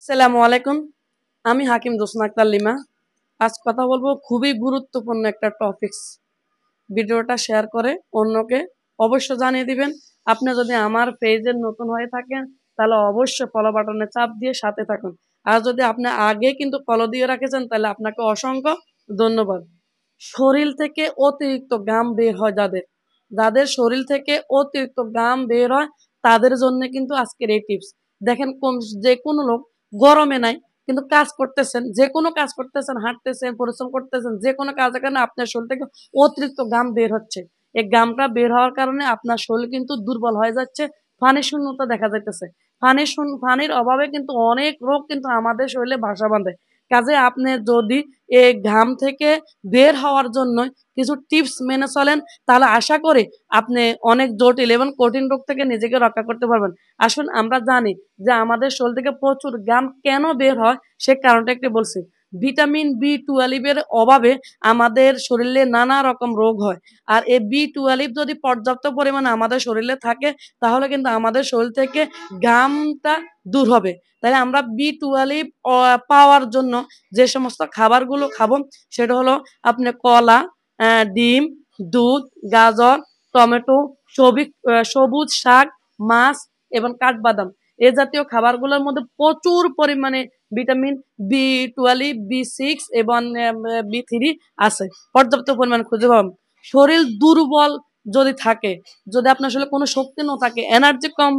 আসসালামু আলাইকুম। আমি হাকিম জোসনা আক্তার লিমা। আজ কথা বলবো খুবই গুরুত্বপূর্ণ একটা টপিকস। ভিডিওটা শেয়ার করে অন্যকে অবশ্য জানিয়ে দিবেন। আপনি যদি আমার পেজে নতুন হয়ে থাকেন তাহলে অবশ্যই ফলো বাটনে চাপ দিয়ে সাথে থাকুন। আর যদি আপনি আগে কিন্তু ফলো দিয়ে রাখেছেন তাহলে আপনাকে অসংখ্য ধন্যবাদ। শরীর থেকে অতিরিক্ত ঘাম বের হয় যাদের শরীর থেকে অতিরিক্ত ঘাম বের হয় তাদের জন্য কিন্তু আজকের এই টিপস। দেখেন যে কোনো লোক গরমে নাই কিন্তু কাজ করতেছেন, যে কোনো কাজ করতেছেন, হাঁটতেছেন, পরিশ্রম করতেছেন, যে কোনো কাজের কারণে আপনার শরীর থেকে অতিরিক্ত ঘাম বের হচ্ছে। এই ঘামটা বের হওয়ার কারণে আপনার শরীর কিন্তু দুর্বল হয়ে যাচ্ছে, পানি শূন্যতা দেখা যাইতেছে। পানির অভাবে কিন্তু অনেক রোগ কিন্তু আমাদের শরীরে বাসা বাঁধে। কাজে আপনি যদি এই ঘাম থেকে বের হওয়ার জন্য কিছু টিপস মেনে চলেন তাহলে আশা করি আপনি অনেক জটিল এবং কঠিন রোগ থেকে নিজেকে রক্ষা করতে পারবেন। আসুন আমরা জানি যে আমাদের শরীর থেকে প্রচুর ঘাম কেন বের হয় সে কারণটা একটু বলছি। ভিটামিন B12 এর অভাবে আমাদের শরীরে নানা রকম রোগ হয়। আর এই B12 যদি পর্যাপ্ত পরিমাণে আমাদের শরীরে থাকে তাহলে কিন্তু আমাদের শরীর থেকে ঘামটা দূর হবে। তাই আমরা B12 পাওয়ার জন্য যে সমস্ত খাবারগুলো খাবো সেটা হলো আপনি কলা, ডিম, দুধ, গাজর, টমেটো, সবুজ শাক, মাছ এবং কাঠবাদাম। এ জাতীয় খাবারগুলোর মধ্যে প্রচুর পরিমাণে ভিটামিন B12, B6 এবং B3 আছে। পর্যাপ্ত পরিমাণে খুঁজে পাবেন। শরীর দুর্বল যদি থাকে, যদি আপনার শরীরে কোনো শক্তি না থাকে, এনার্জি কম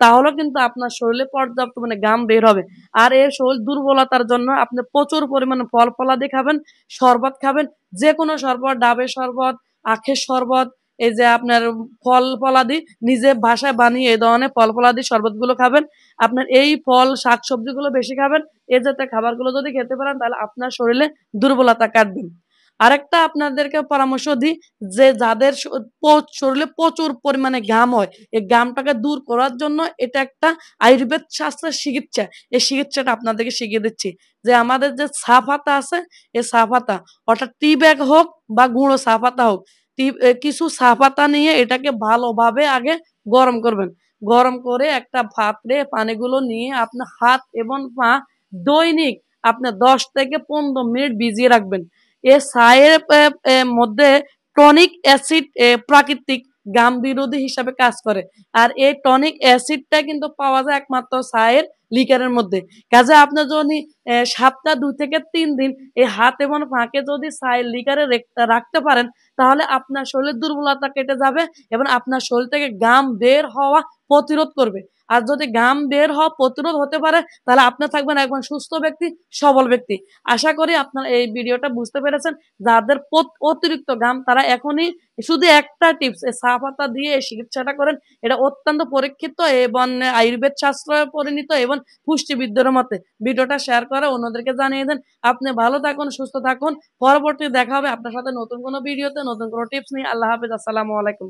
তাহলেও কিন্তু আপনার শরীরে পর্যাপ্ত মানে ঘাম বের হবে। আর এই শরীর দুর্বলতার জন্য আপনি প্রচুর পরিমাণে ফল-ফলাদি খাবেন, শরবত খাবেন, যেকোনো শরবত, ডাবের শরবত, আখের শরবত, এই যে আপনার ফল-ফলাদি নিজে বাসায় বানিয়ে এই ধরনের ফল-ফলাদি শরবতগুলো খাবেন। আপনার এই ফল, শাকসবজিগুলো বেশি খাবেন। এ জাতীয় খাবারগুলো যদি খেতে পারেন তাহলে আপনার শরীরে দুর্বলতা কাটবে। আরেকটা আপনাদেরকে পরামর্শ দিই যে যাদের শরীরে প্রচুর পরিমাণে ঘাম হয়, এই ঘামটাকে দূর করার জন্য এটা একটা আয়ুর্বেদ শাস্ত্রের চিকিৎসা। এই চিকিৎসাটা আপনাদেরকে শিখিয়ে দিচ্ছি যে আমাদের যে চা পাতা আছে, এই চা পাতা অর্থাৎ টি ব্যাগ হোক বা গুঁড়ো চা পাতা হোক, কিছু চা পাতা নিয়ে এটাকে ভালোভাবে আগে গরম করবেন। গরম করে একটা পাত্রে পানিগুলো নিয়ে আপনার হাত এবং পা দৈনিক আপনি 10 থেকে 15 মিনিট ভিজিয়ে রাখবেন। এ চায়ের মধ্যে টনিক অ্যাসিড প্রাকৃতিক ঘাম বিরোধী হিসাবে কাজ করে। আর এই টনিক অ্যাসিডটা কিন্তু পাওয়া যায় একমাত্র চায়ের লিকারের মধ্যে। কাজে আপনি যদি সপ্তাহ 2 থেকে 3 দিন এই হাত এবং পাকে যদি চায়ের লিকারে রাখতে পারেন তাহলে আপনার শরীরের দুর্বলতা কেটে যাবে এবং আপনার শরীর থেকে ঘাম বের হওয়া প্রতিরোধ করবে। আর যদি ঘাম বের হওয়া প্রতিরোধ হতে পারে তাহলে আপনি থাকবেন একজন সুস্থ ব্যক্তি, সবল ব্যক্তি। আশা করি আপনারা এই ভিডিওটা বুঝতে পেরেছেন। যাদের অতিরিক্ত ঘাম তারা এখনই শুধু একটা টিপস, এই চা পাতা দিয়ে এই চিকিৎসাটা করেন। এটা অত্যন্ত পরীক্ষিত এবং আয়ুর্বেদ শাস্ত্রে পরিণত এবং পুষ্টিবিদদের মতে। ভিডিওটা শেয়ার করে অন্যদেরকে জানিয়ে দেন। আপনি ভালো থাকুন, সুস্থ থাকুন। পরবর্তী দেখা হবে আপনার সাথে নতুন কোনো ভিডিওতে, নতুন কোনো টিপস নিয়ে। আল্লাহ হাফেজ। আসসালামু আলাইকুম।